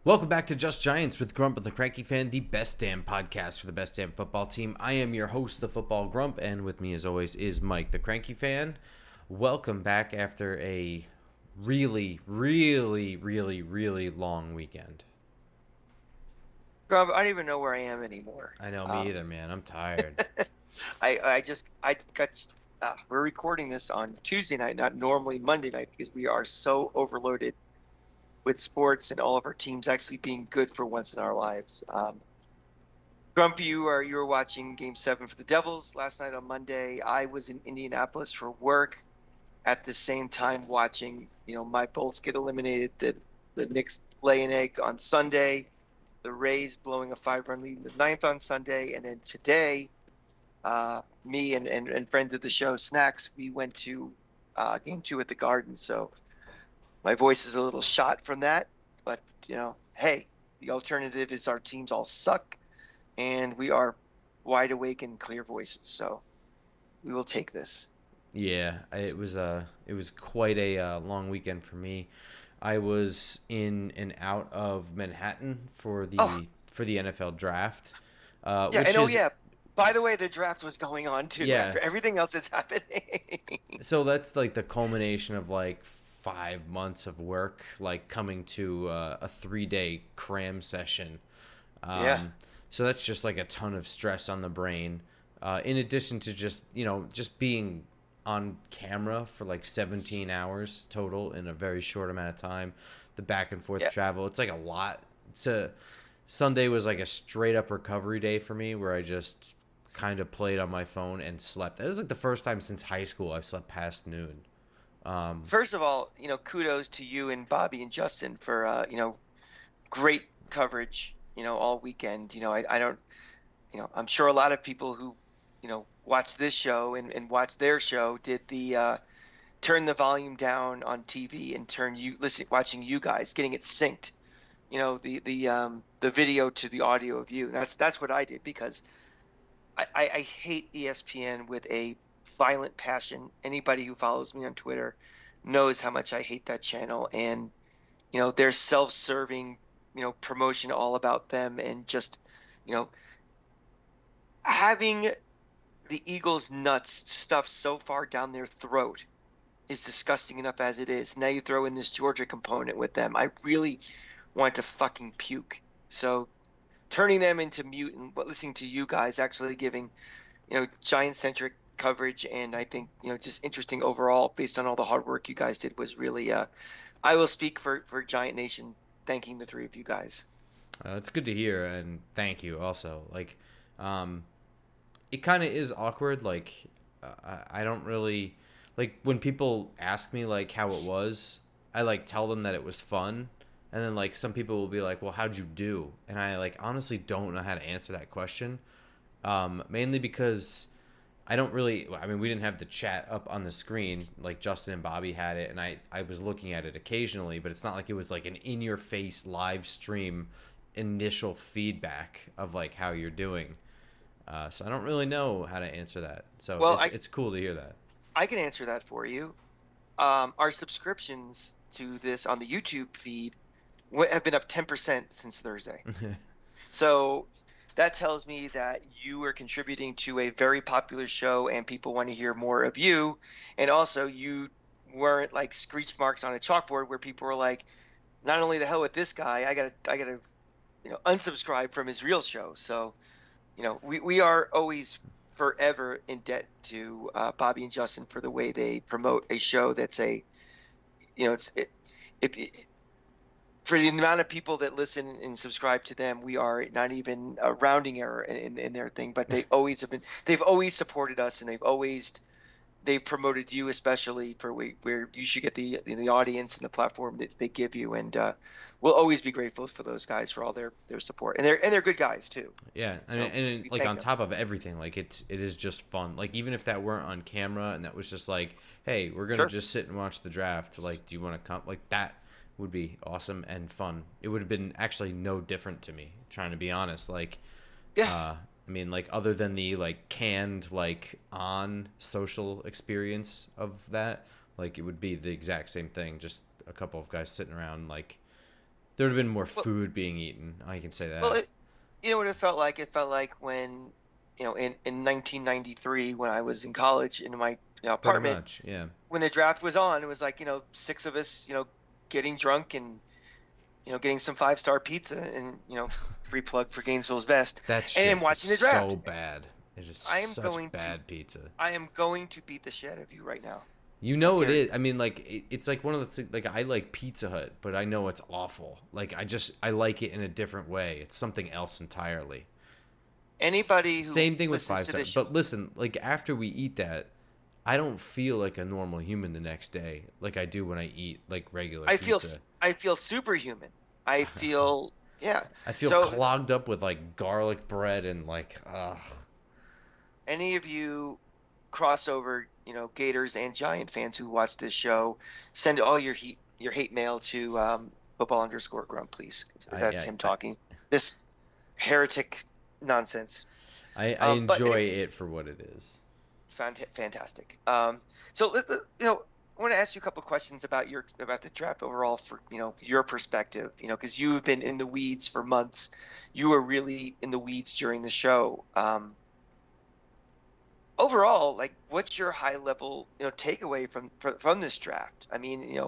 Welcome back to Just Giants with Grump and the Cranky Fan, the best damn podcast for the best damn football team. I am your host, the Football Grump, and with me as always is Mike, the Cranky Fan. Welcome back after a really long weekend. Grump, I don't even know where I am anymore. I know, me either, man. I'm tired. We're recording this on Tuesday night, not normally Monday night, because we are so overloaded with sports and all of our teams actually being good for once in our lives. Grump, you were watching Game 7 for the Devils last night on Monday. I was in Indianapolis for work at the same time watching, my Bolts get eliminated, the Knicks lay an egg on Sunday, the Rays blowing a 5-run lead in the ninth on Sunday, and then today, me and friend of the show, Snacks, we went to Game 2 at the Garden. So my voice is a little shot from that, but hey, the alternative is our teams all suck, and we are wide awake and clear voices. So we will take this. Yeah, it was quite a long weekend for me. I was in and out of Manhattan for the NFL draft. By the way, the draft was going on too. Yeah. After everything else that's happening. So that's like the culmination of like 5 months of work, like coming to a 3-day cram session. So that's just like a ton of stress on the brain. In addition to just being on camera for like 17 hours total in a very short amount of time, the back and forth travel, it's like a lot. Sunday was like a straight up recovery day for me where I just kind of played on my phone and slept. It was like the first time since high school I slept past noon. First of all, kudos to you and Bobby and Justin for great coverage, all weekend. I don't, I'm sure a lot of people who, watch this show and watch their show did the turn the volume down on TV and watching you guys, getting it synced, the video to the audio of you. That's what I did, because I hate ESPN with a violent passion. Anybody who follows me on Twitter knows how much I hate that channel, and their self-serving promotion all about them, and just having the Eagles nuts stuffed so far down their throat is disgusting enough as it is. Now you throw in this Georgia component with them. I really want to fucking puke. So turning them into mute and listening to you guys actually giving Giant-centric coverage, and I think just interesting overall based on all the hard work you guys did, was really I will speak for Giant Nation thanking the three of you guys. It's good to hear, and thank you also. Like it kind of is awkward, like I don't really like when people ask me like how it was. I like tell them that it was fun, and then like some people will be like, well, how'd you do? And I like honestly don't know how to answer that question, mainly because I don't really, I mean, we didn't have the chat up on the screen. Like Justin and Bobby had it, and I was looking at it occasionally, but it's not like it was like an in-your-face live stream initial feedback of like how you're doing. So I don't really know how to answer that. So it's cool to hear that. I can answer that for you. Our subscriptions to this on the YouTube feed have been up 10% since Thursday. So that tells me that you are contributing to a very popular show and people want to hear more of you. And also you weren't like screech marks on a chalkboard where people were like, not only the hell with this guy, I gotta unsubscribe from his real show. So, we are always forever in debt to Bobby and Justin for the way they promote a show that's for the amount of people that listen and subscribe to them, we are not even a rounding error in their thing, but they've always supported us, and they've promoted you, especially for where you should get the audience and the platform that they give you. And we'll always be grateful for those guys for all their support, and they're good guys too. Yeah. So, and like on top of everything, like it is just fun. Like even if that weren't on camera and that was just like, hey, we're going to just sit and watch the draft. Like, do you want to come? Like that would be awesome and fun. It would have been actually no different to me, trying to be honest. Like, I mean, like, other than the, like, canned, like, on social experience of that, like, it would be the exact same thing. Just a couple of guys sitting around, like, There would have been more Well, food being eaten. I can say well, that. you know what it felt like? It felt like when, in 1993, when I was in college in my Pretty apartment, much, yeah. when the draft was on, it was like, six of us, getting drunk and, getting some five-star pizza and, free plug for Gainesville's Best, That and shit is watching the draft. so bad. It is I am such going to, bad pizza. I am going to beat the shit out of you right now. You I know it guarantee. is. I mean, like it's like one of the like I like Pizza Hut, but I know it's awful. Like I like it in a different way. It's something else entirely. Anybody who Same thing with listens five to star. this show, But listen, like after we eat that, I don't feel like a normal human the next day, like I do when I eat like regular I feel, pizza. I feel superhuman. I feel, yeah. I feel So clogged up with like garlic bread and like, ugh. any of you crossover, Gators and Giant fans who watch this show, send all your hate mail to football_Grump, please. That's I, him I, talking. This heretic nonsense. I But enjoy it for what it is. fantastic. So I want to ask you a couple of questions about the draft overall for your perspective. Because you've been in the weeds for months. You were really in the weeds during the show. Overall, like, what's your high level takeaway from this draft? I mean,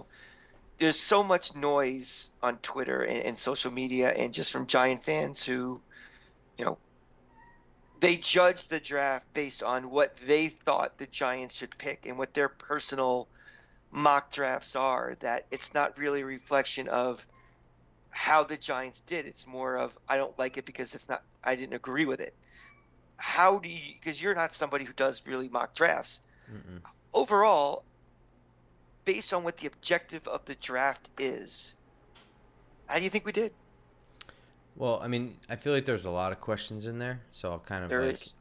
there's so much noise on Twitter and social media, and just from Giant fans who, you know, they judge the draft based on what they thought the Giants should pick and what their personal mock drafts are. That it's not really a reflection of how the Giants did. It's more of, I don't like it because I didn't agree with it. How do you, because you're not somebody who does really mock drafts. Mm-mm. Overall, based on what the objective of the draft is, how do you think we did? Well, I mean, I feel like there's a lot of questions in there, so I'll kind of There like is.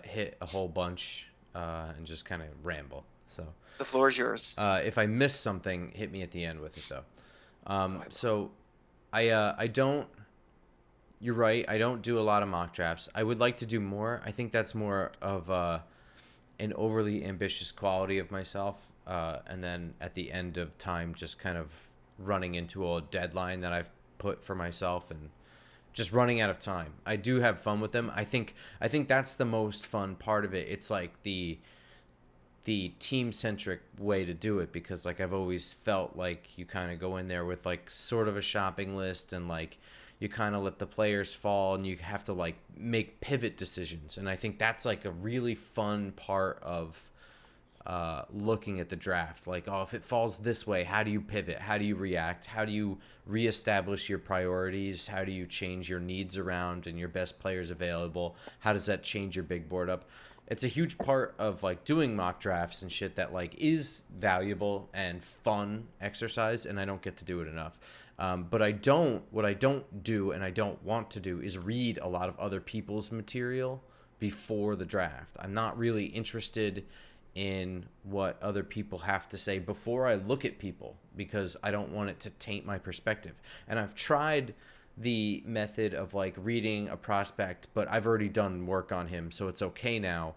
hit a whole bunch and just kind of ramble. So The floor is yours. if I miss something, hit me at the end with it though. Go ahead. So I don't. You're right. I don't do a lot of mock drafts. I would like to do more. I think that's more of an overly ambitious quality of myself. And then at the end of time, just kind of running into a deadline that I've put for myself and just running out of time. I do have fun with them. I think that's the most fun part of it. It's like the team centric way to do it, because like I've always felt like you kind of go in there with like sort of a shopping list, and like you kind of let the players fall and you have to like make pivot decisions. And I think that's like a really fun part of looking at the draft. Like, oh, if it falls this way, how do you pivot? How do you react? How do you reestablish your priorities? How do you change your needs around and your best players available? How does that change your big board up? It's a huge part of like doing mock drafts and shit that like is valuable and fun exercise, and I don't get to do it enough. But what I don't do and I don't want to do is read a lot of other people's material before the draft. I'm not really interested in what other people have to say before I look at people, because I don't want it to taint my perspective. And I've tried the method of like reading a prospect, but I've already done work on him, so it's okay now.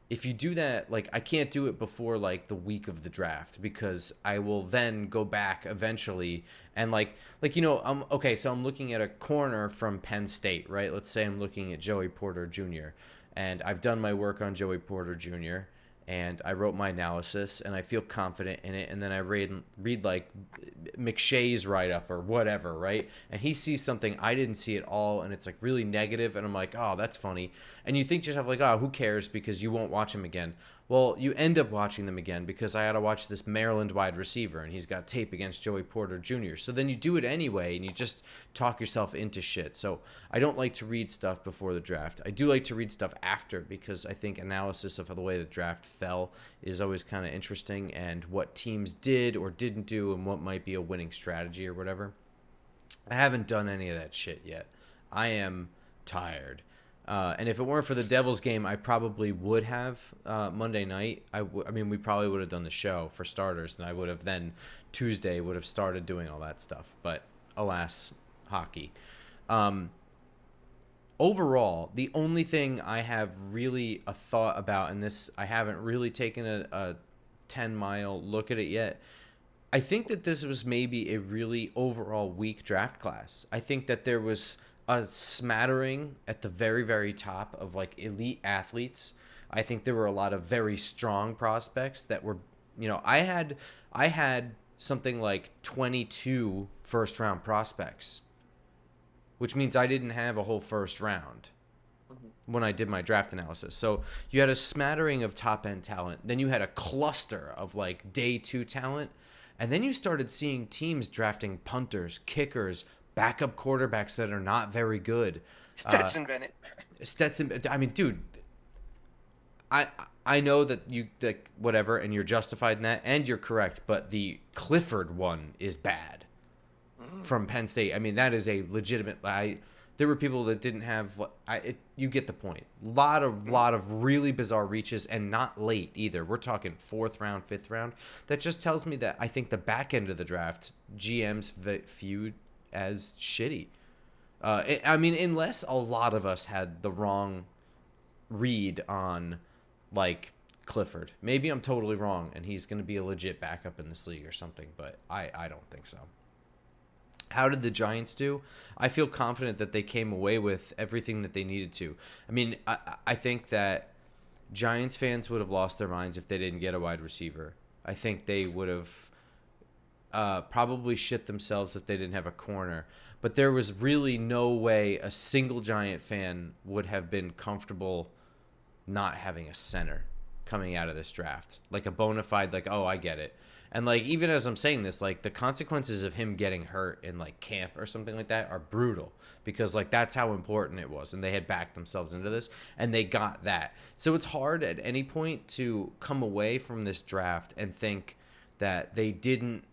If you do that, like I can't do it before like the week of the draft, because I will then go back eventually and so I'm looking at a corner from Penn State, right? Let's say I'm looking at Joey Porter Jr. and I've done my work on Joey Porter Jr. and I wrote my analysis and I feel confident in it, and then I read like McShay's write up or whatever, right? And he sees something I didn't see at all, and it's like really negative, and I'm like, oh, that's funny. And you think to yourself like, oh, who cares, because you won't watch him again. Well, you end up watching them again, because I had to watch this Maryland wide receiver and he's got tape against Joey Porter Jr. So then you do it anyway and you just talk yourself into shit. So I don't like to read stuff before the draft. I do like to read stuff after, because I think analysis of the way the draft fell is always kind of interesting, and what teams did or didn't do and what might be a winning strategy or whatever. I haven't done any of that shit yet. I am tired. And if it weren't for the Devils game, I probably would have Monday night. I mean, we probably would have done the show for starters, and I would have then Tuesday would have started doing all that stuff. But alas, hockey. Overall, the only thing I have really a thought about, and this I haven't really taken a 10-mile look at it yet. I think that this was maybe a really overall weak draft class. I think that there was a smattering at the very, very top of like elite athletes. I think there were a lot of very strong prospects that were, I had something like 22 first round prospects, which means I didn't have a whole first round Mhm. when I did my draft analysis. So you had a smattering of top end talent. Then you had a cluster of like day two talent. And then you started seeing teams drafting punters, kickers, backup quarterbacks that are not very good. Uh, Stetson Bennett. Stetson, I mean, dude, I I know that you like whatever, and you're justified in that, and you're correct. But the Clifford one is bad Mhm. from Penn State. I mean, that is a legitimate. There were people that didn't have. You get the point. Lot of really bizarre reaches, and not late either. We're talking fourth round, fifth round. That just tells me that I think the back end of the draft, GMs viewed as shitty. I mean, unless a lot of us had the wrong read on like Clifford. Maybe I'm totally wrong, and he's going to be a legit backup in this league or something. But I don't think so. How did the Giants do? I feel confident that they came away with everything that they needed to. I mean, I think that Giants fans would have lost their minds if they didn't get a wide receiver. I think they would have probably shit themselves if they didn't have a corner. But there was really no way a single Giant fan would have been comfortable not having a center coming out of this draft. Like a bona fide, like, oh, I get it. And like even as I'm saying this, like the consequences of him getting hurt in like camp or something like that are brutal because like that's how important it was, and they had backed themselves into this, and they got that. So it's hard at any point to come away from this draft and think that they didn't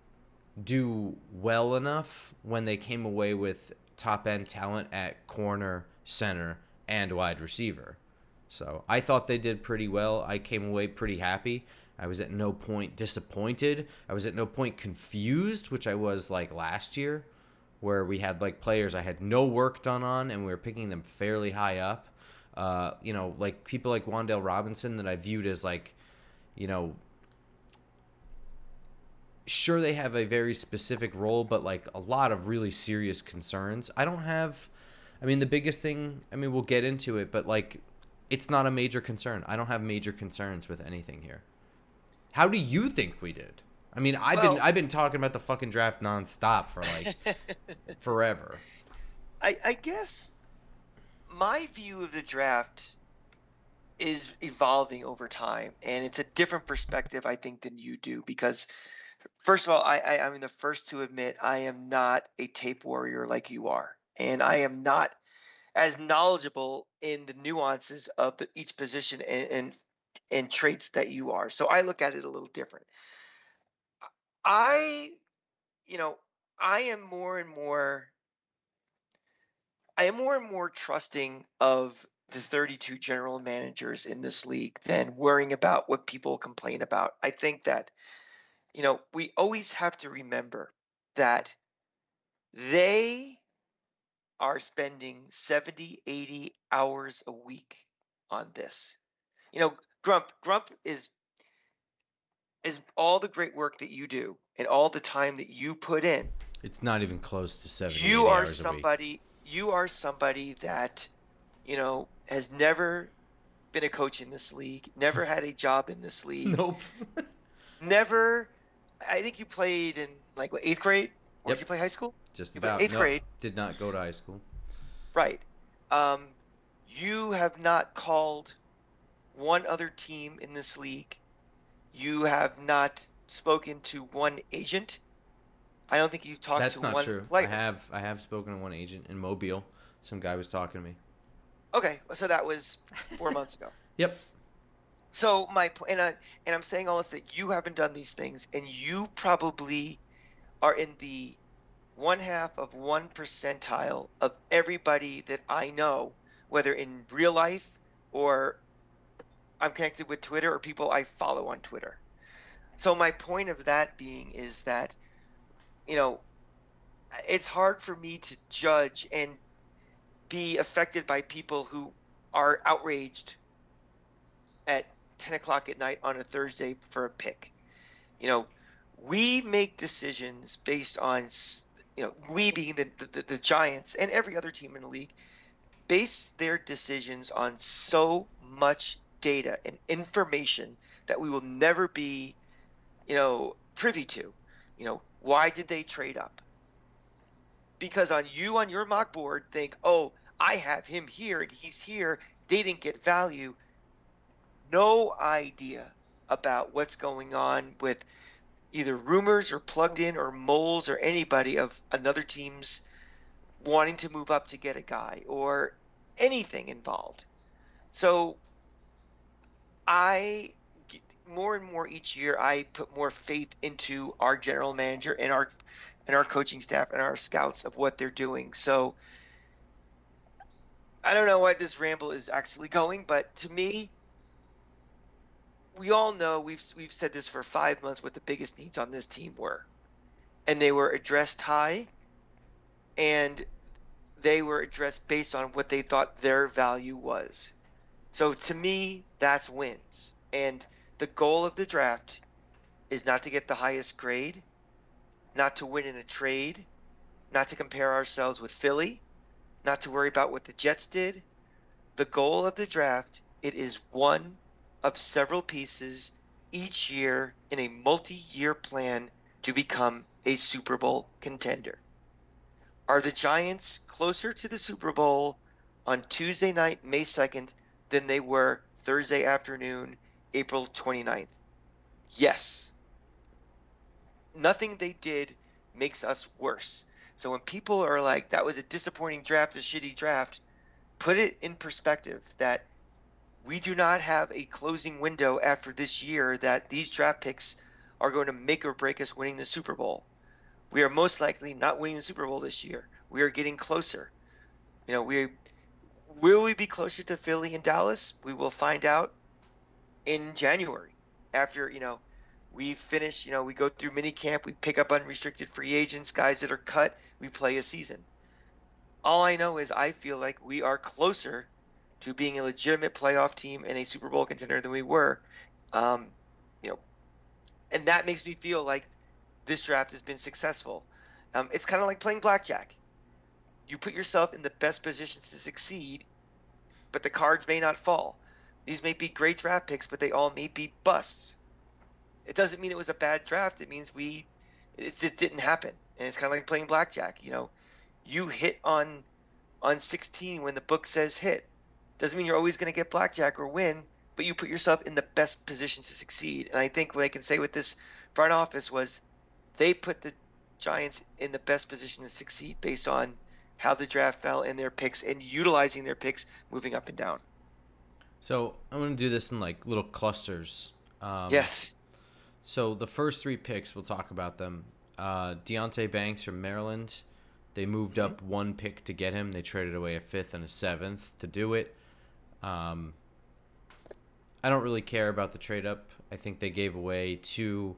do well enough when they came away with top end talent at corner, center, and wide receiver. So I thought they did pretty well. I came away pretty happy. I was at no point disappointed. I was at no point confused, which I was like last year, where we had like players I had no work done on, and we were picking them fairly high up. Like people like Wan'Dale Robinson that I viewed as like, you know, sure they have a very specific role, but like a lot of really serious concerns. I don't have. I mean, the biggest thing. I mean, we'll get into it, but like, it's not a major concern. I don't have major concerns with anything here. How do you think we did? I mean, Well, I've been talking about the fucking draft nonstop for like forever. I guess my view of the draft is evolving over time, and it's a different perspective, I think, than you do. Because, first of all, I'm the first to admit I am not a tape warrior like you are, and I am not as knowledgeable in the nuances of each position and traits that you are. So I look at it a little different. I, you know, I am more and more I am more and more trusting of the 32 general managers in this league than worrying about what people complain about. I think that, we always have to remember that they are spending 70, 80 hours a week on this. You know, Grump is all the great work that you do and all the time that you put in. It's not even close to 70, You 80 are hours a week. somebody that, has never been a coach in this league, never had a job in this league, Nope. never. I think you played in like what, eighth grade, or did Yep. you play high school? Just You played about. eighth No, grade, did not go to high school. right? Um, you have not called one other team in this league. You have not spoken to one agent. I don't think you've talked to That's not one true. I player. have spoken to one agent in Mobile. Some guy was talking to me. Okay, so that was 4 months ago. Yep. So and I'm saying all this that you haven't done these things, and you probably are in the one half of 1 percentile of everybody that I know, whether in real life or I'm connected with Twitter or people I follow on Twitter. So my point of that being is that, you know, it's hard for me to judge and be affected by people who are outraged at 10 o'clock at night on a Thursday for a pick. You know, We make decisions based on, we being the Giants and every other team in the league, base their decisions on so much data and information that we will never be, privy to. Why did they trade up? Because on your mock board think, oh, I have him here and he's here. They didn't get value. No idea about what's going on with either rumors or plugged in or moles or anybody of another team's wanting to move up to get a guy or anything involved. So I more and more each year I put more faith into our general manager and our coaching staff and our scouts of what they're doing. So I don't know why this ramble is actually going, but to me, we all know we've said this for 5 months what the biggest needs on this team were, and they were addressed high, and they were addressed based on what they thought their value was. So to me, that's wins. And the goal of the draft is not to get the highest grade, not to win in a trade, not to compare ourselves with Philly, not to worry about what the Jets did. The goal of the draft, it is one of several pieces each year in a multi-year plan to become a Super Bowl contender. Are the Giants closer to the Super Bowl on Tuesday night, May 2nd, than they were Thursday afternoon, April 29th? Yes. Nothing they did makes us worse. So when people are like, that was a disappointing draft, a shitty draft, put it in perspective that we do not have a closing window after this year that these draft picks are going to make or break us winning the Super Bowl. We are most likely not winning the Super Bowl this year. We are getting closer. Will we be closer to Philly and Dallas? We will find out in January after, we finish, we go through mini camp, we pick up unrestricted free agents, guys that are cut, we play a season. All I know is I feel like we are closer to being a legitimate playoff team and a Super Bowl contender than we were. And that makes me feel like this draft has been successful. It's kind of like playing blackjack. You put yourself in the best positions to succeed, but the cards may not fall. These may be great draft picks, but they all may be busts. It doesn't mean it was a bad draft. It means it just didn't happen. And it's kind of like playing blackjack. You hit on 16 when the book says hit. Doesn't mean you're always going to get blackjack or win, but you put yourself in the best position to succeed. And I think what I can say with this front office was they put the Giants in the best position to succeed based on how the draft fell and their picks and utilizing their picks moving up and down. So I'm going to do this in like little clusters. Yes. So the first 3 picks, we'll talk about them. Deontay Banks from Maryland. They moved up 1 pick to get him. They traded away a 5th and a 7th to do it. I don't really care about the trade up. I think they gave away 2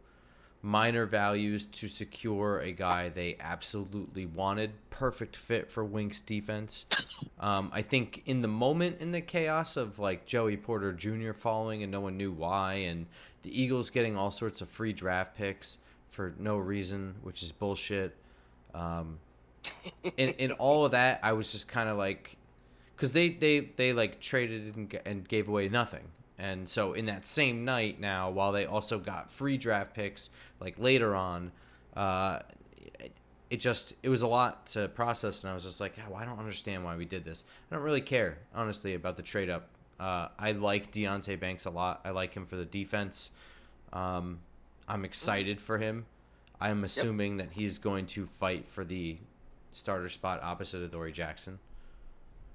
minor values to secure a guy they absolutely wanted. Perfect fit for Wink's defense. I think in the moment, in the chaos of like Joey Porter Jr. falling and no one knew why, and the Eagles getting all sorts of free draft picks for no reason, which is bullshit. In all of that, I was just kind of like, because they like traded and gave away nothing. And so in that same night now, while they also got free draft picks like later on, it was a lot to process, and I was just like, oh, I don't understand why we did this. I don't really care, honestly, about the trade up. I like Deontay Banks a lot. I like him for the defense. I'm excited for him. I'm assuming that he's going to fight for the starter spot opposite of Dory Jackson.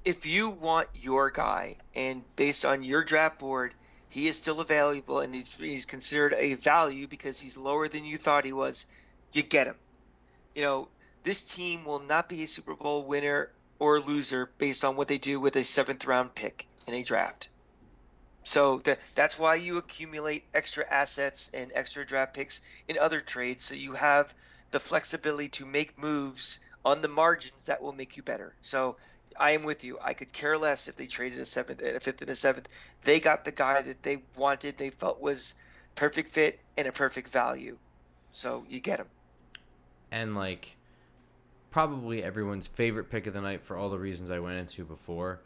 If you want your guy, and based on your draft board, he is still available and he's considered a value because he's lower than you thought he was, you get him. This team will not be a Super Bowl winner or loser based on what they do with a 7th round pick in a draft. So that's why you accumulate extra assets and extra draft picks in other trades, so you have the flexibility to make moves on the margins that will make you better. So I am with you. I could care less if they traded a 5th and a 7th. They got the guy that they wanted, they felt was perfect fit and a perfect value. So you get him. And like probably everyone's favorite pick of the night for all the reasons I went into before,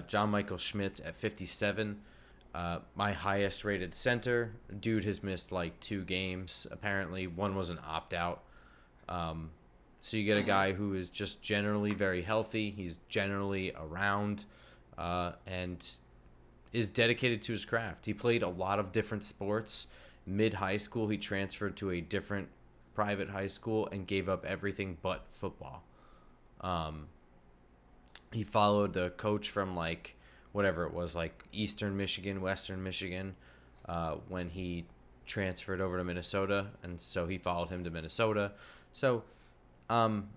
John Michael Schmitz at 57. My highest rated center. Dude has missed like 2 games. Apparently, one was an opt out. So you get a Hmm. guy who is just generally very healthy. He's generally around, and is dedicated to his craft. He played a lot of different sports. Mid high school, he transferred to a different private high school and gave up everything but football. Um, he followed the coach from like whatever it was, like Eastern Michigan, Western Michigan, when he transferred over to Minnesota, and so he followed him to Minnesota. So, um,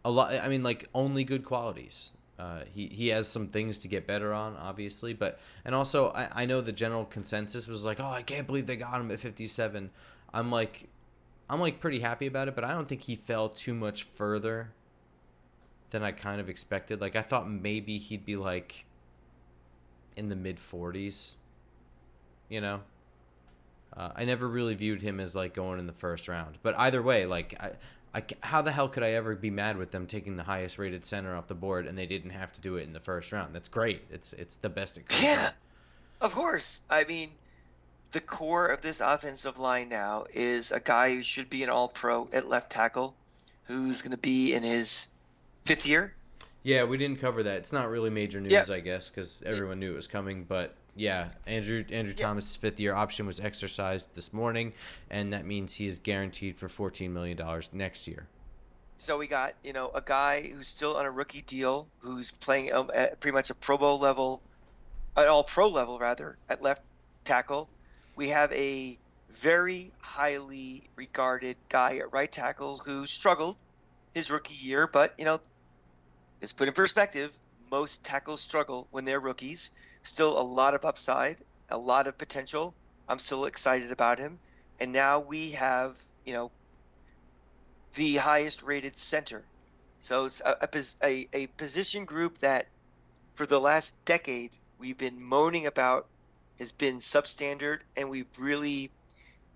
a lot. I mean, like only good qualities. He has some things to get better on, obviously, but and also I know the general consensus was like, oh, I can't believe they got him at 57. I'm like, I'm like pretty happy about it, but I don't think he fell too much further than I kind of expected. Like I thought maybe he'd be like in the mid 40s, you know. I never really viewed him as like going in the first round, but either way, like how the hell could I ever be mad with them taking the highest rated center off the board and they didn't have to do it in the first round? That's great. It's the best it could have Yeah, been. of course. I mean, the core of this offensive line now is a guy who should be an all-pro at left tackle, who's going to be in his 5th year. Yeah, we didn't cover that. It's not really major Yeah, news, I guess, because everyone knew it was coming. But yeah, Andrew yeah. Thomas' 5th year option was exercised this morning, and that means he is guaranteed for $14 million next year. So we got, a guy who's still on a rookie deal, who's playing at pretty much a Pro Bowl level, an all-pro level rather, at left tackle. We have a very highly regarded guy at right tackle who struggled his rookie year, but let's put in perspective. Most tackles struggle when they're rookies. Still a lot of upside, a lot of potential. I'm still excited about him. And now we have, the highest rated center. So it's a position group that for the last decade we've been moaning about has been substandard, and we've really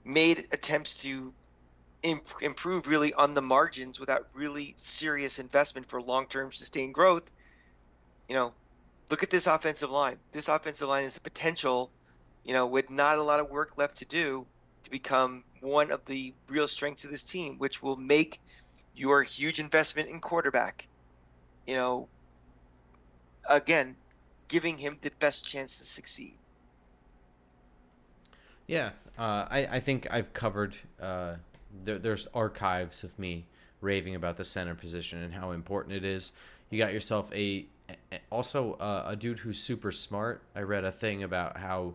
made attempts to improve really on the margins without really serious investment for long-term sustained growth. Look at this offensive line. This offensive line is a potential, with not a lot of work left to do, to become one of the real strengths of this team, which will make your huge investment in quarterback, you know, again, giving him the best chance to succeed. Yeah, I think I've covered. There's archives of me raving about the center position and how important it is. You got yourself also a dude who's super smart. I read a thing about how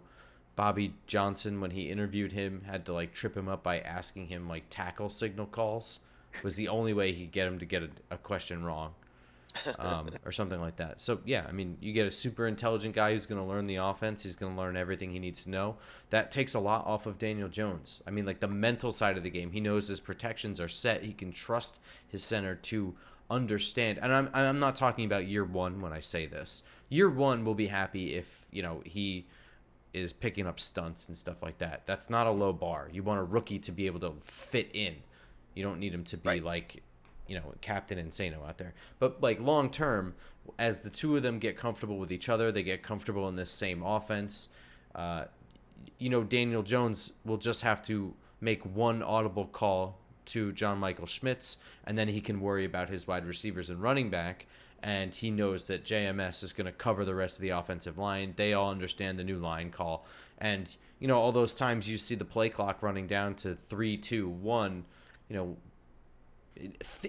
Bobby Johnson, when he interviewed him, had to like trip him up by asking him like tackle signal calls. Was the only way he could get him to get a question wrong, or something like that. So yeah, I mean, you get a super intelligent guy who's going to learn the offense. He's going to learn everything he needs to know. That takes a lot off of Daniel Jones. I mean, like the mental side of the game, he knows his protections are set. He can trust his center to understand. And I'm not talking about year one when I say this. Year one will be happy if he is picking up stunts and stuff like that. That's not a low bar. You want a rookie to be able to fit in. You don't need him to be Right. like Captain Insano out there. But like long term, as the two of them get comfortable with each other, they get comfortable in this same offense. Uh, Daniel Jones will just have to make one audible call to John Michael Schmitz, and then he can worry about his wide receivers and running back. And he knows that JMS is going to cover the rest of the offensive line. They all understand the new line call. And, all those times you see the play clock running down to 3, 2, 1, you know,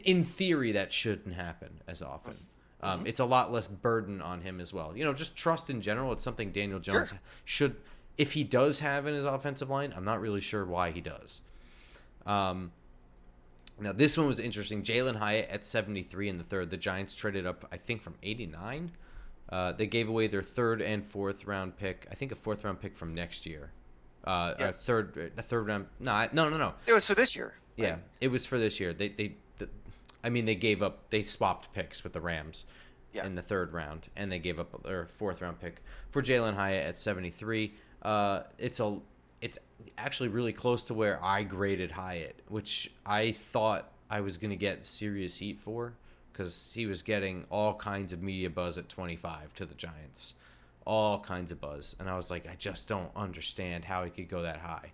in theory, that shouldn't happen as often. Mm-hmm. It's a lot less burden on him as well. Just trust in general. It's something Daniel Sure. Jones should, if he does have in his offensive line. I'm not really sure why he does. Um, Now, this one was interesting. Jalen Hyatt at 73 in the third. The Giants traded up, I think, from 89. They gave away their third and fourth round pick. I think a fourth round pick from next year. Yes. A third round. No. It was for this year. Yeah, Right? it was for this year. I mean, they gave up. They swapped picks with the Rams Yeah. in the third round, and they gave up their fourth round pick for Jalen Hyatt at 73. it's actually really close to where I graded Hyatt, which I thought I was going to get serious heat for because he was getting all kinds of media buzz at 25 to the Giants. All kinds of buzz. And I was like, I just don't understand how he could go that high.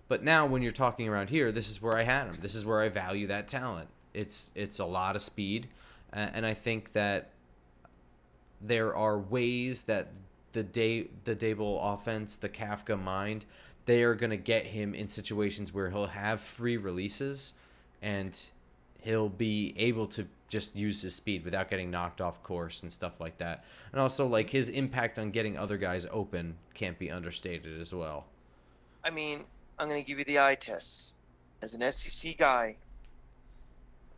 But now when you're talking around here, this is where I had him. This is where I value that talent. It's a lot of speed. And I think that there are ways that the Dable offense, the Kafka mind, they are going to get him in situations where he'll have free releases and he'll be able to just use his speed without getting knocked off course and stuff like that. And also, like, his impact on getting other guys open can't be understated as well. I mean, I'm going to give you the eye test. As an SEC guy,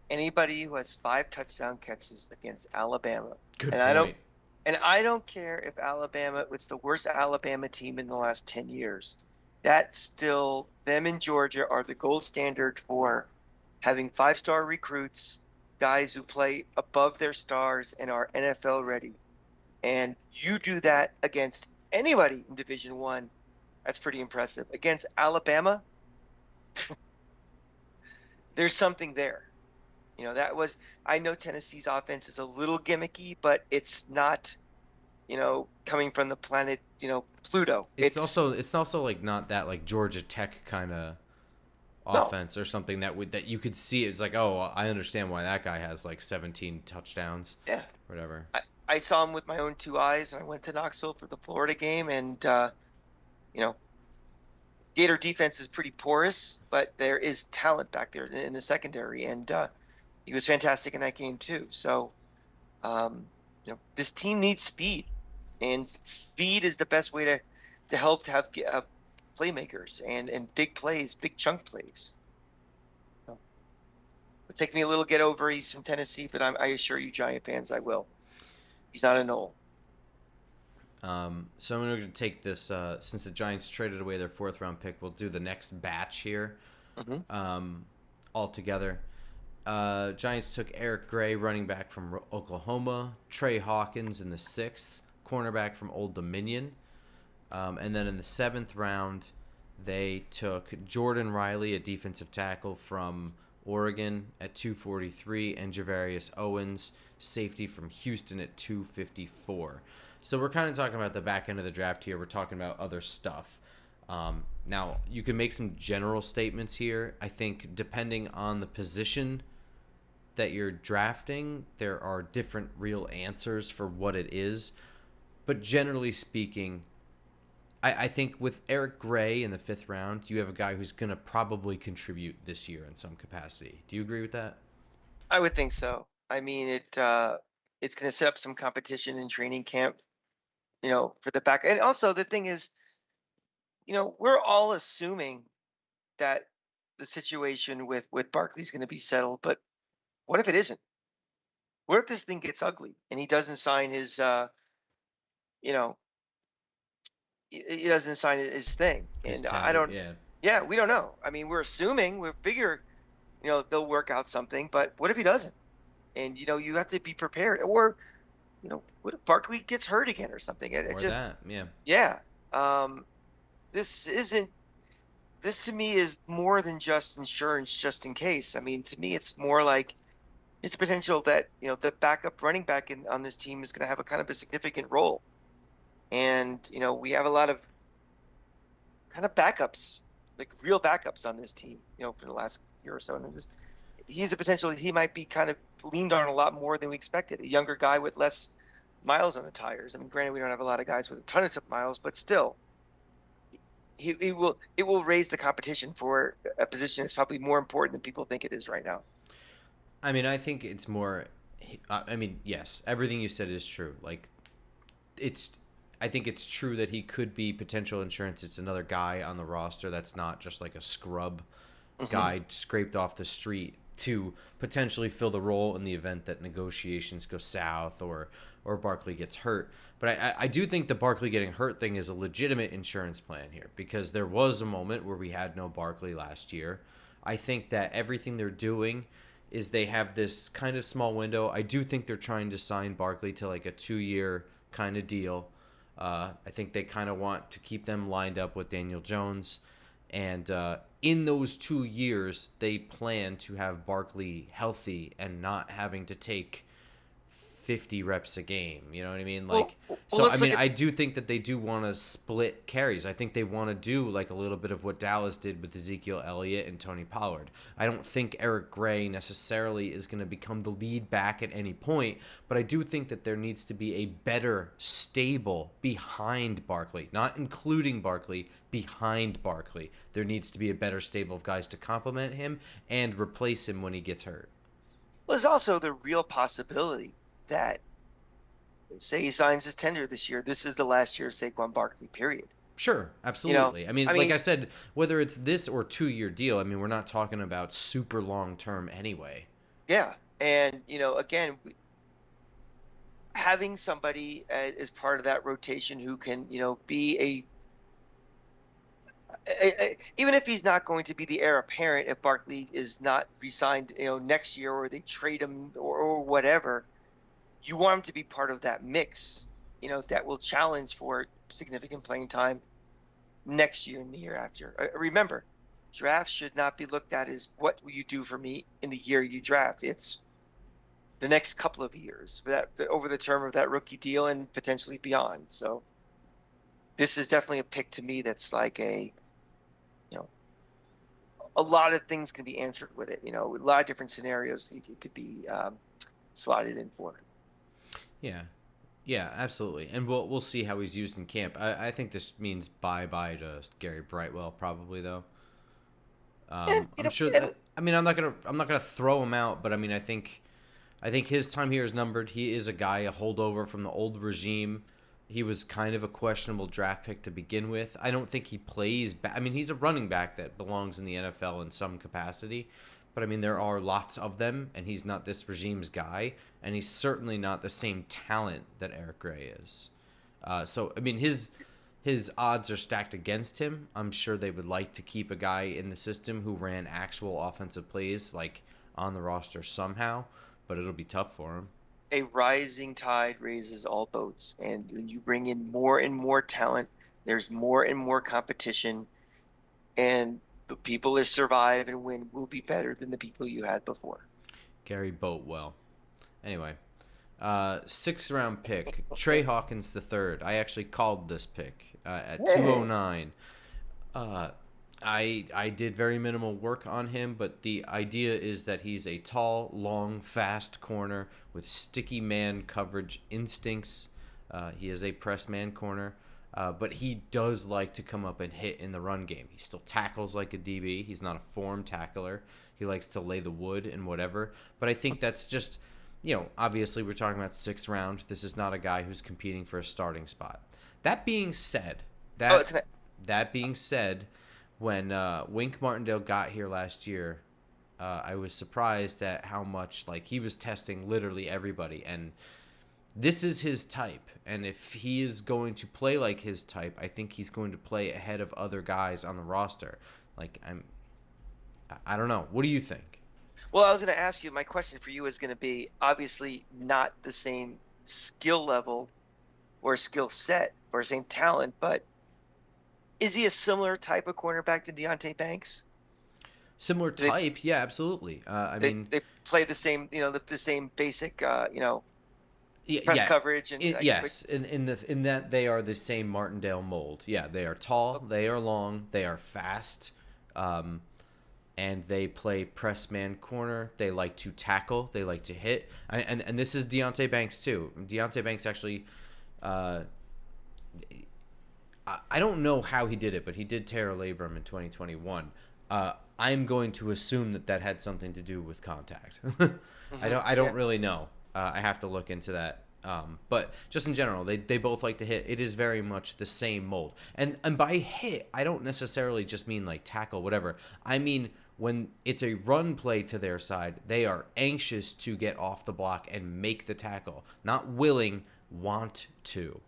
anybody who has 5 touchdown catches against Alabama, Good and point. I don't care if Alabama was the worst Alabama team in the last 10 years. That's still, them in Georgia are the gold standard for having 5-star recruits, guys who play above their stars and are NFL ready. And you do that against anybody in Division I, that's pretty impressive. Against Alabama, there's something there. You know, I know Tennessee's offense is a little gimmicky, but it's not, coming from the planet, Pluto. It's also like not that like Georgia Tech kind of offense or something that you could see. It's like, oh, I understand why that guy has like 17 touchdowns. Yeah. Whatever. I saw him with my own 2 eyes, and I went to Knoxville for the Florida game, and Gator defense is pretty porous, but there is talent back there in the secondary, and he was fantastic in that game too. So, this team needs speed, and speed is the best way to help to have playmakers and big plays, big chunk plays. So, it'll take me a little get over. He's from Tennessee, but I assure you, Giant fans, I will. He's not a Knoll. So I'm going to take this, since the Giants traded away their 4th-round pick, we'll do the next batch here all together. Giants took Eric Gray, running back from Oklahoma, Trey Hawkins in the 6th, cornerback from Old Dominion. And then in the 7th round, they took Jordan Riley, a defensive tackle from Oregon at 243, and Javarius Owens, safety from Houston at 254. So we're kind of talking about the back end of the draft here. We're talking about other stuff. Now, you can make some general statements here. I think depending on the position that you're drafting, there are different real answers for what it is. But generally speaking, I think with Eric Gray in the 5th round, you have a guy who's going to probably contribute this year in some capacity. Do you agree with that? I would think so. I mean, it's going to set up some competition in training camp, for the back. And also the thing is, we're all assuming that the situation with Barkley's going to be settled, but what if it isn't? What if this thing gets ugly and he doesn't sign his, he doesn't sign his thing? And I don't, yeah, we don't know. I mean, we figure, they'll work out something, but what if he doesn't? And, you have to be prepared. Or, what if Barkley gets hurt again or something? Yeah. This to me is more than just insurance just in case. I mean, to me, it's more like it's potential that, the backup running back on this team is going to have a kind of a significant role. And, we have a lot of kind of backups, like real backups on this team, for the last year or so. And he's a potential that he might be kind of leaned on a lot more than we expected. A younger guy with less miles on the tires. I mean, granted, we don't have a lot of guys with a ton of miles, but still, it will raise the competition for a position that's probably more important than people think it is right now. I mean, I think it's more. I mean, yes, everything you said is true. Like, I think it's true that he could be potential insurance. It's another guy on the roster that's not just like a scrub guy scraped off the street to potentially fill the role in the event that negotiations go south or Barkley gets hurt. But I do think the Barkley getting hurt thing is a legitimate insurance plan here because there was a moment where we had no Barkley last year. I think that everything they're doing is they have this kind of small window. I do think they're trying to sign Barkley to like a 2-year kind of deal. I think they kind of want to keep them lined up with Daniel Jones. And in those 2 years, they plan to have Barkley healthy and not having to take 50 reps a game. You know what I mean? Well, Like, well, so I let's look mean, at I do think that they do want to split carries. I think they want to do like a little bit of what Dallas did with Ezekiel Elliott and Tony Pollard. I don't think Eric Gray necessarily is going to become the lead back at any point, but I do think that there needs to be a better stable behind Barkley, not including Barkley, behind Barkley. There needs to be a better stable of guys to complement him and replace him when he gets hurt. there's also the real possibility that, say he signs his tender this year, this is the last year of Saquon Barkley, period. Sure, You know, absolutely. I mean, I like mean, I said, whether it's this or 2 year deal, I mean, we're not talking about super long term anyway. yeah. And, again, having somebody as part of that rotation who can, be even if he's not going to be the heir apparent, if Barkley is not re-signed, next year, or they trade him, or whatever, you want him to be part of that mix, that will challenge for significant playing time next year and the year after. Remember, drafts should not be looked at as what will you do for me in the year you draft. It's the next couple of years, over the term of that rookie deal and potentially beyond. So this is definitely a pick to me that's like a lot of things can be answered with it. A lot of different scenarios it could be slotted in for. Yeah, yeah, absolutely. And we'll see how he's used in camp. I think this means bye bye to Gary Brightwell probably though. And, I'm sure that, I mean, I'm not gonna throw him out, but I mean, I think his time here is numbered. He is a holdover from the old regime. He was kind of a questionable draft pick to begin with. I don't think he plays I mean, he's a running back that belongs in the NFL in some capacity. But I mean, there are lots of them, and he's not this regime's guy, and he's certainly not the same talent that Eric Gray is. So I mean, his odds are stacked against him. I'm sure they would like to keep a guy in the system who ran actual offensive plays like on the roster somehow, but it'll be tough for him. A rising tide raises all boats, and when you bring in more and more talent, there's more and more competition, and the people that survive and win will be better than the people you had before. Gary Boatwell. Anyway, sixth round pick, Trey Hawkins the third. I actually called this pick at 209. I did very minimal work on him, but the idea is that he's a tall, long, fast corner with sticky man coverage instincts. He is a press man corner, but he does like to come up and hit in the run game. He still tackles like a DB. He's not a form tackler. He likes to lay the wood and whatever. But I think that's just, obviously we're talking about sixth round. This is not a guy who's competing for a starting spot. That being said, that being said, when Wink Martindale got here last year, I was surprised at how much he was testing literally everybody, and this is his type. And if he is going to play like his type, I think he's going to play ahead of other guys on the roster. I don't know. What do you think? Well, I was going to ask you. My question for you is going to be obviously not the same skill level or skill set or same talent, but is he a similar type of cornerback to Deonte Banks? Similar type, yeah, absolutely. They play the same, the same basic, press coverage and yes, in that they are the same Martindale mold. Yeah, they are tall, they are long, they are fast, and they play press man corner. They like to tackle, they like to hit, and this is Deonte Banks too. Deonte Banks actually. I don't know how he did it, but he did tear a labrum in 2021. I'm going to assume that had something to do with contact. I don't really know. I have to look into that. But just in general, they both like to hit. It is very much the same mold. And by hit, I don't necessarily just mean tackle, whatever. I mean when it's a run play to their side, they are anxious to get off the block and make the tackle, not willing, want to.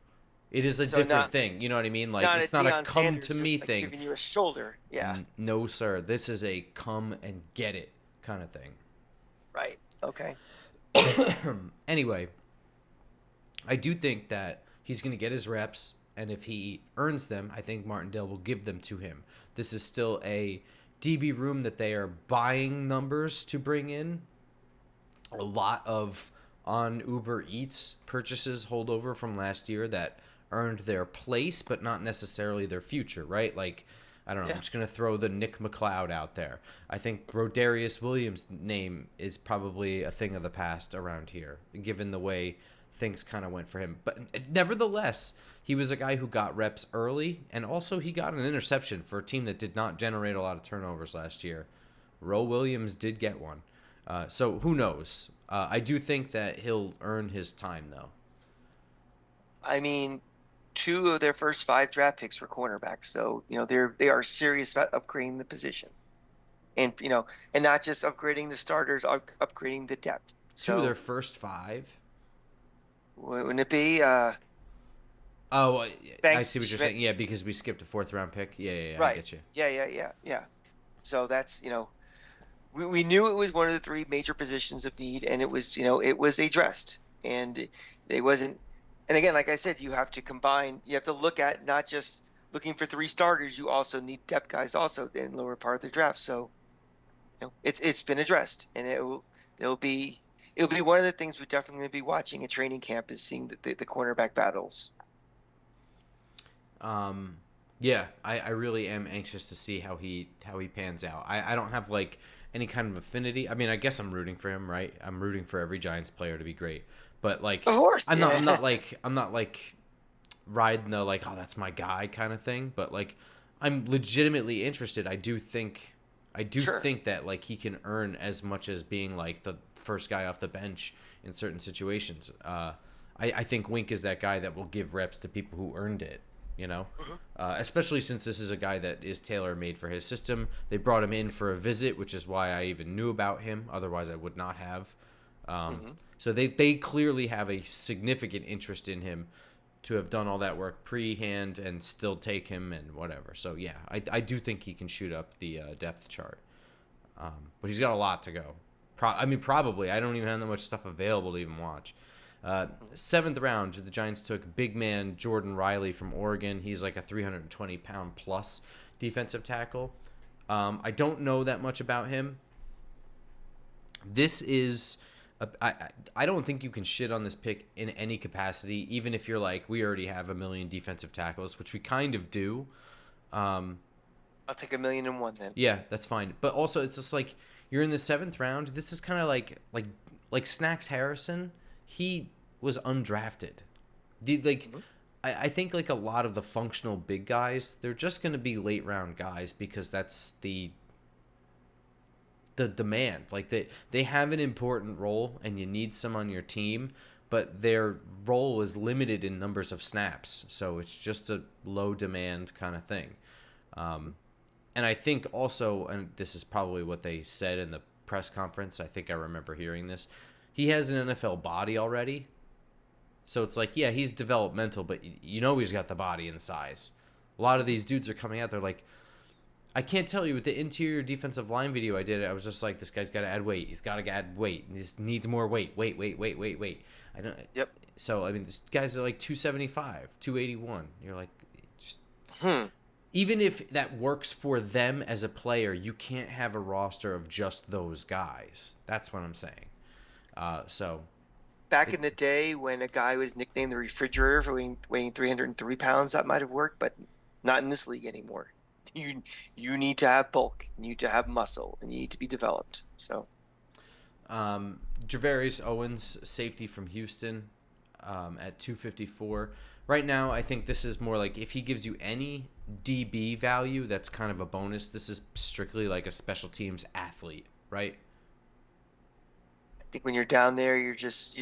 It is a different thing. You know what I mean? It's not a come to me thing. Giving you a shoulder. Yeah. No, sir. This is a come and get it kind of thing. Right. Okay. Anyway, I do think that He's going to get his reps, and if he earns them, I think Martindale will give them to him. This is still a DB room that they are buying numbers to bring in. A lot of on Uber Eats purchases hold over from last year that earned their place, but not necessarily their future, right? Like, I don't know. Yeah. I'm just going to throw the Nick McLeod out there. I think Rodarius Williams' name is probably a thing of the past around here, given the way things kind of went for him. But nevertheless, he was a guy who got reps early, and also he got an interception for a team that did not generate a lot of turnovers last year. Ro Williams did get one. So who knows? I do think that he'll earn his time, though. I mean, 2 of their first 5 draft picks were cornerbacks, so they are serious about upgrading the position, and and not just upgrading the starters, upgrading the depth. 2 of their first 5. Wouldn't it be? I see what you're saying. Yeah, because we skipped a 4th round pick. Yeah. Right. I get you. Yeah. So that's we knew it was one of the 3 major positions of need, and it was addressed, and it wasn't. And again, like I said, you have to combine. You have to look at not just looking for 3 starters. You also need depth guys also in the lower part of the draft. So, it's been addressed, and it'll be one of the things we're definitely going to be watching at training camp is seeing the cornerback battles. Yeah, I really am anxious to see how he pans out. I don't have like any kind of affinity. I mean, I guess I'm rooting for him, right? I'm rooting for every Giants player to be great. But like, of course, I'm not like riding the like, oh, that's my guy kind of thing. But like, I'm legitimately interested. I do think that like he can earn as much as being like the first guy off the bench in certain situations. I think Wink is that guy that will give reps to people who earned it. Especially since this is a guy that is tailor-made for his system. They brought him in for a visit, which is why I even knew about him. Otherwise, I would not have. So they clearly have a significant interest in him to have done all that work pre-hand and still take him and whatever. So, yeah, I do think he can shoot up the depth chart. But he's got a lot to go. Probably. I don't even have that much stuff available to even watch. 7th round, the Giants took big man Jordan Riley from Oregon. He's like a 320-pound plus defensive tackle. I don't know that much about him. This is I don't think you can shit on this pick in any capacity, even if you're like, we already have 1 million defensive tackles, which we kind of do. I'll take 1,000,001 then. Yeah, that's fine. But also, it's just like, you're in the 7th round. This is kind of like Snacks Harrison. He was undrafted. I think like a lot of the functional big guys, they're just going to be late round guys because that's the demand. Like they have an important role and you need some on your team, but their role is limited in numbers of snaps. So it's just a low demand kind of thing. And I think also, and this is probably what they said in the press conference, I think I remember hearing this, he has an NFL body already. So it's like, yeah, he's developmental, but he's got the body and size. A lot of these dudes are coming out, they're like, I can't tell you, with the interior defensive line video I did, I was just like, this guy's got to add weight. He's got to add weight. He just needs more weight. Weight. I don't. Yep. So, I mean, these guys are like 275, 281. You're like, just... Even if that works for them as a player, you can't have a roster of just those guys. That's what I'm saying. Back in the day when a guy was nicknamed the refrigerator for weighing 303 pounds, that might have worked, but not in this league anymore. You need to have bulk, you need to have muscle, and you need to be developed. So, Javarius Owens, safety from Houston, at 254. Right now, I think this is more like, if he gives you any DB value, that's kind of a bonus. This is strictly like a special teams athlete, right? I think when you're down there, you're just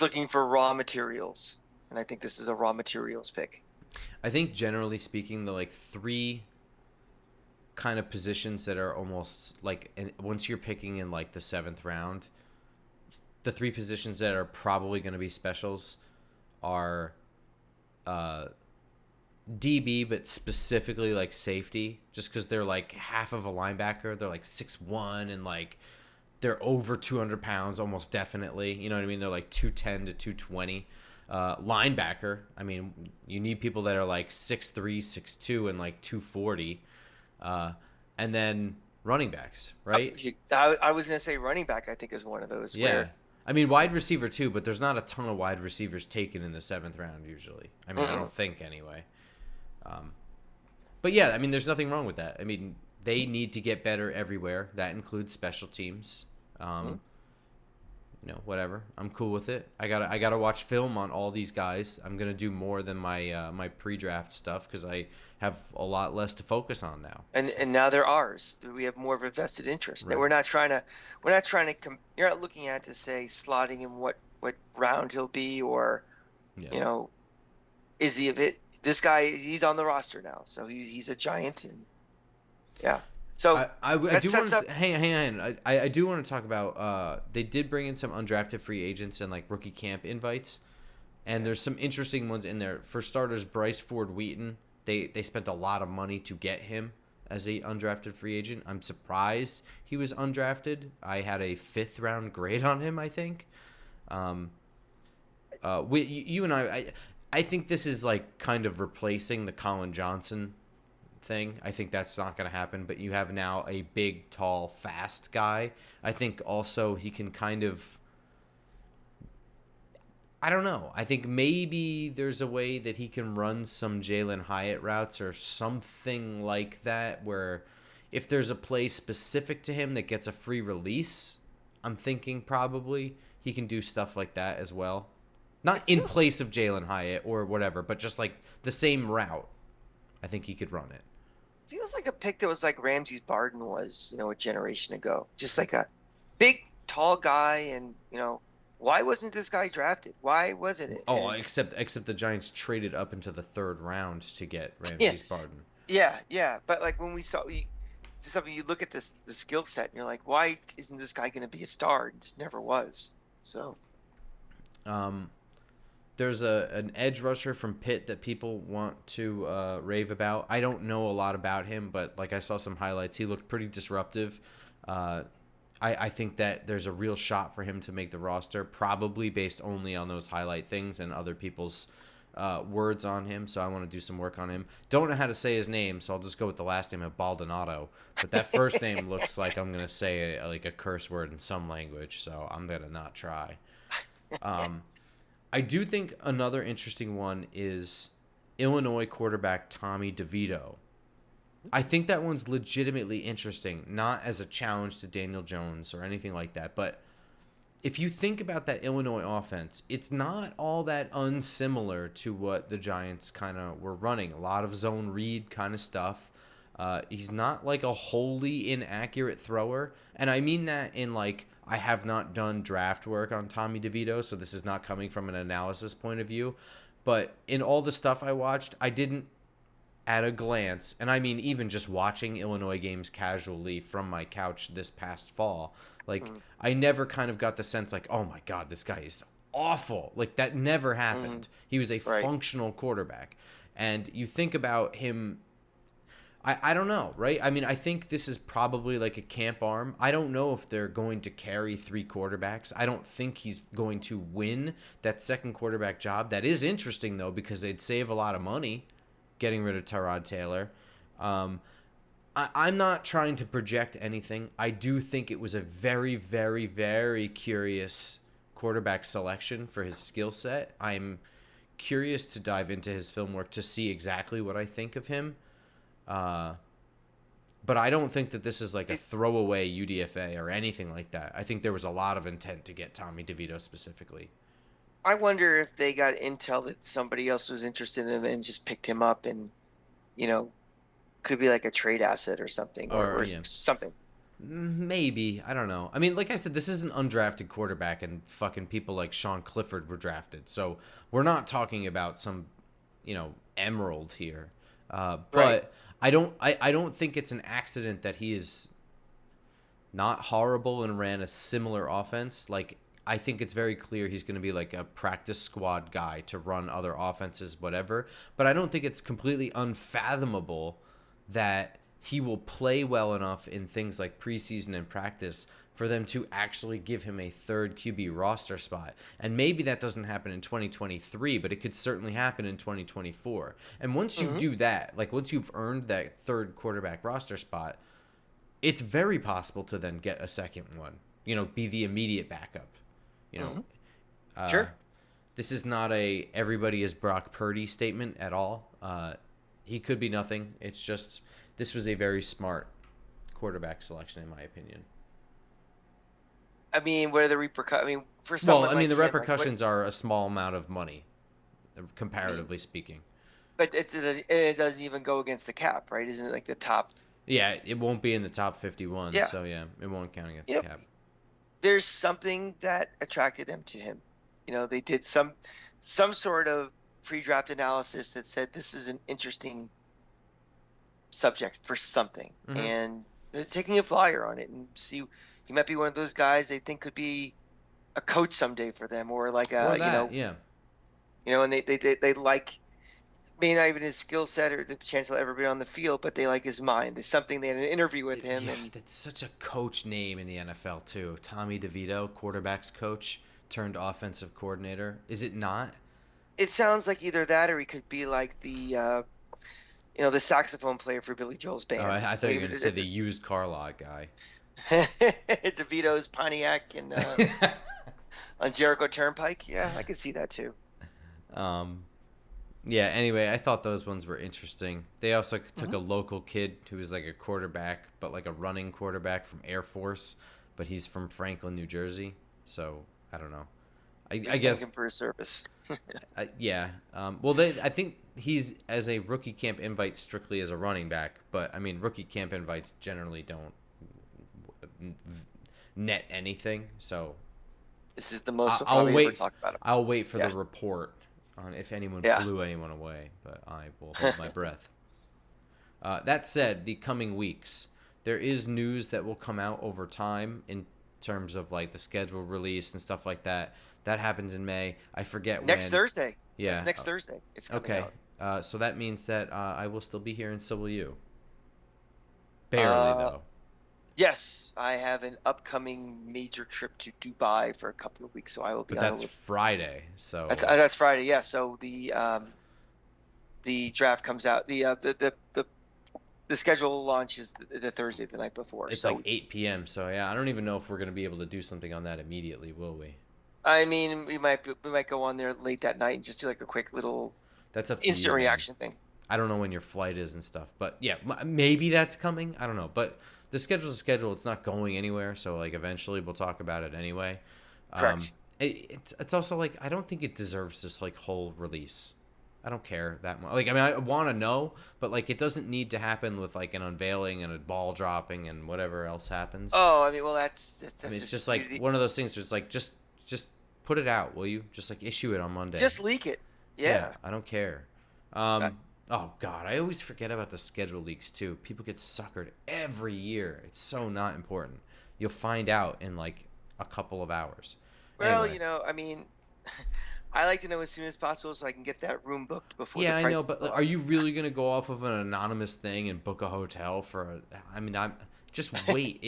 looking for raw materials, and I think this is a raw materials pick. I think generally speaking, the like 3 kind of positions that are almost like, and once you're picking in like the 7th round, the 3 positions that are probably going to be specials are DB, but specifically like safety, just because they're like half of a linebacker. They're like 6'1", and like they're over 200 pounds almost definitely. You know what I mean? They're like 210 to 220. Linebacker, I mean, you need people that are like 6'3", 6'2", and like 240. And then running backs, right? I was going to say running back, I think, is one of those Yeah. where. I mean, wide receiver too, but there's not a ton of wide receivers taken in the 7th round usually. I mean, I Mm-mm. don't think anyway. But yeah, I mean, there's nothing wrong with that. I mean, they need to get better everywhere. That includes special teams. Mm. Whatever. I'm cool with it. I gotta watch film on all these guys. I'm gonna do more than my pre-draft stuff because I have a lot less to focus on now. And now they're ours. We have more of a vested interest. And Right. you're not looking at to say slotting him what round he'll be, or, Yeah. is he of it? This guy, he's on the roster now, so he's a Giant, and yeah. So I that do sets want up. to hang on. I do want to talk about. They did bring in some undrafted free agents and like rookie camp invites, and there's some interesting ones in there. For starters, Bryce Ford Wheaton. They spent a lot of money to get him as a undrafted free agent. I'm surprised he was undrafted. I had a 5th round grade on him, I think. You and I think this is like kind of replacing the Colin Johnson thing. I think that's not going to happen, but you have now a big, tall, fast guy. I think also he can kind of, I don't know. I think maybe there's a way that he can run some Jalen Hyatt routes or something like that, where if there's a play specific to him that gets a free release, I'm thinking probably he can do stuff like that as well. Not in place of Jalen Hyatt or whatever, but just like the same route. I think he could run it. Feels like a pick that was like Ramsey's Barden was, a generation ago. Just like a big, tall guy, and why wasn't this guy drafted? Why wasn't it? Oh, except the Giants traded up into the 3rd round to get Ramsey's Barden. Yeah. But like when we saw something, you look at the skill set, and you're like, why isn't this guy going to be a star? It just never was. So. There's an edge rusher from Pitt that people want to rave about. I don't know a lot about him, but like I saw some highlights. He looked pretty disruptive. I think that there's a real shot for him to make the roster, probably based only on those highlight things and other people's words on him. So I want to do some work on him. Don't know how to say his name, so I'll just go with the last name of Baldonado. But that first name looks like I'm going to say like a curse word in some language, so I'm going to not try. I do think another interesting one is Illinois quarterback Tommy DeVito. I think that one's legitimately interesting, not as a challenge to Daniel Jones or anything like that, but if you think about that Illinois offense, it's not all that unsimilar to what the Giants kind of were running. A lot of zone read kind of stuff. He's not like a wholly inaccurate thrower, and I mean that in like, I have not done draft work on Tommy DeVito, so this is not coming from an analysis point of view. But in all the stuff I watched, I didn't, at a glance, and I mean even just watching Illinois games casually from my couch this past fall, like I never kind of got the sense like, oh my God, this guy is awful. Like that never happened. He was a functional quarterback. And you think about him, I don't know, right? I mean, I think this is probably like a camp arm. I don't know if they're going to carry 3 quarterbacks. I don't think he's going to win that second quarterback job. That is interesting, though, because they'd save a lot of money getting rid of Tyrod Taylor. I'm not trying to project anything. I do think it was a very, very, very curious quarterback selection for his skill set. I'm curious to dive into his film work to see exactly what I think of him. But I don't think that this is like a throwaway UDFA or anything like that. I think there was a lot of intent to get Tommy DeVito specifically. I wonder if they got intel that somebody else was interested in him and just picked him up, and could be like a trade asset or something, or something. Maybe. I don't know. I mean, like I said, this is an undrafted quarterback, and fucking people like Sean Clifford were drafted. So we're not talking about some, emerald here. But I don't think it's an accident that he is not horrible and ran a similar offense. Like, I think it's very clear he's going to be like a practice squad guy to run other offenses, whatever. But I don't think it's completely unfathomable that he will play well enough in things like preseason and practice for them to actually give him a third QB roster spot. And maybe that doesn't happen in 2023, but it could certainly happen in 2024. And once you do that, like once you've earned that third quarterback roster spot, it's very possible to then get a second one, be the immediate backup, Sure. This is not a everybody is Brock Purdy statement at all. He could be nothing. It's just this was a very smart quarterback selection, in my opinion. I mean, what are the repercussions? I mean, for someone the him, repercussions are a small amount of money, comparatively speaking. But it doesn't even go against the cap, right? Isn't it like the top? Yeah, it won't be in the top 51, Yeah. So yeah, it won't count against the cap. There's something that attracted them to him. They did some sort of pre-draft analysis that said this is an interesting subject for something, and they're taking a flyer on it and see. He might be one of those guys they think could be a coach someday for them, or like and they like maybe not even his skill set or the chance he'll ever be on the field, but they like his mind. There's something they had an interview with him, and that's such a coach name in the NFL too. Tommy DeVito, quarterbacks coach turned offensive coordinator. Is it not? It sounds like either that or he could be like the the saxophone player for Billy Joel's band. Oh, I thought you were going to say the used car lot guy. DeVito's Pontiac and on Jericho Turnpike. Yeah, I could see that too. Yeah, anyway, I thought those ones were interesting. They also took a local kid who was like a quarterback, but like a running quarterback from Air Force, but he's from Franklin, New Jersey. So, I don't know. I guess him for his service. yeah. I think he's as a rookie camp invite strictly as a running back, but I mean, rookie camp invites generally don't net anything. So this is the most I'll wait. Ever talk about him. I'll wait for the report on if anyone blew anyone away, but I will hold my breath. That said, the coming weeks, there is news that will come out over time in terms of like the schedule release and stuff like that. That happens in May. I forget next when. Thursday. Yeah. It's next Thursday. It's coming out. So that means that I will still be here, and so will you. Barely, though. Yes, I have an upcoming major trip to Dubai for a couple of weeks, so I will be. But that's Friday, so. That's Friday, yeah. So the draft comes out. The schedule launches the Thursday, the night before. It's like 8 p.m. So yeah, I don't even know if we're gonna be able to do something on that immediately, will we? I mean, we might go on there late that night and just do like a quick little. That's up to instant reaction thing. I don't know when your flight is and stuff, but yeah, maybe that's coming. I don't know, but the schedule's a schedule. It's not going anywhere, so like eventually we'll talk about it anyway. Correct. It's also like I don't think it deserves this like whole release. I don't care that much. Like I mean, I want to know, but like it doesn't need to happen with like an unveiling and a ball dropping and whatever else happens. Oh, I mean, well, that's I mean, it's just like one of those things. Just like just put it out, will you? Just like issue it on Monday. Just leak it. Yeah. I don't care. Oh God, I always forget about the schedule leaks too. People get suckered every year. It's so not important. You'll find out in like a couple of hours. Well, anyway. I mean, I like to know as soon as possible so I can get that room booked before. Yeah, I know, but are you really gonna go off of an anonymous thing and book a hotel for? I'm just wait.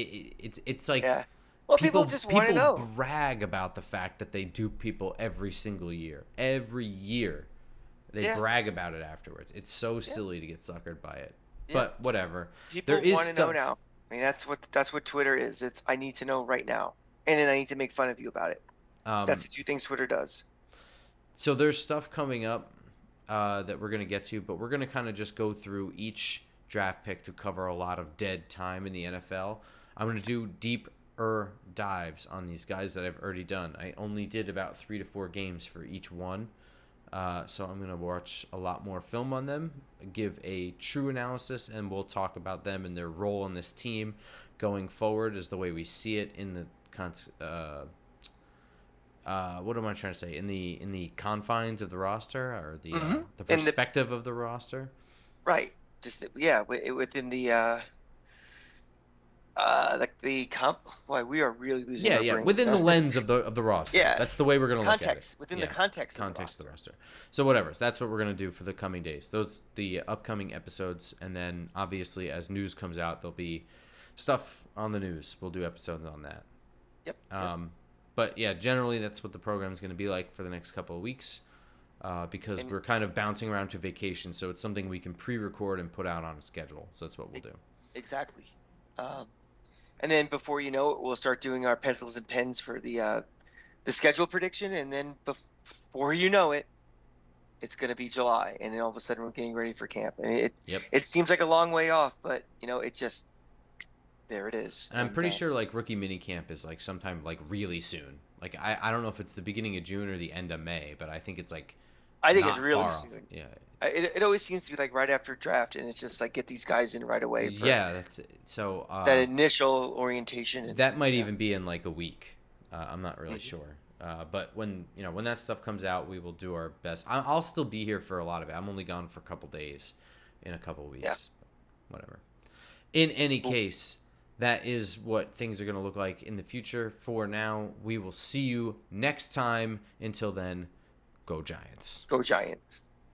It's like. Yeah. Well, people just want to know. People brag about the fact that they dupe people every single year. Every year. They brag about it afterwards. It's so silly to get suckered by it. Yeah. But whatever. People want to know now. I mean, that's what Twitter is. It's I need to know right now. And then I need to make fun of you about it. That's the two things Twitter does. So there's stuff coming up that we're going to get to, but we're going to kind of just go through each draft pick to cover a lot of dead time in the NFL. I'm going to do deeper dives on these guys that I've already done. I only did about 3 to 4 games for each one. So I'm going to watch a lot more film on them, give a true analysis, and we'll talk about them and their role on this team going forward as the way we see it in the what am I trying to say? In the confines of the roster or the perspective of the roster? Right. Just within the like the comp. Why we are really losing our brains, within the lens of the roster. Yeah, that's the way we're gonna look at it. Within the context of the roster. So whatever, that's what we're gonna do for the coming days. Those the upcoming episodes, and then obviously as news comes out, there'll be stuff on the news. We'll do episodes on that. Yep. Yep. But yeah, generally that's what the program is going to be like for the next couple of weeks, because And we're kind of bouncing around to vacation, so it's something we can pre-record and put out on a schedule. So that's what we'll do. exactly. Um, and then before you know it, we'll start doing our pencils and pens for the schedule prediction, and then before you know it, it's going to be July, and then all of a sudden we're getting ready for camp. And Yep. it seems like a long way off, but it just there it is. And I'm pretty sure like rookie mini camp is like sometime like really soon. Like I don't know if it's the beginning of June or the end of May, but I think it's like I think it's not really far soon. off. Yeah. It always seems to be like right after draft, and it's just like get these guys in right away for Yeah, that's it. So that initial orientation. And, that might even be in like a week. I'm not really Mhm. sure. But when when that stuff comes out, we will do our best. I'll still be here for a lot of it. I'm only gone for a couple days, in a couple weeks. Yeah. Whatever. In any Cool. case, that is what things are going to look like in the future. For now, we will see you next time. Until then, go Giants. Go Giants.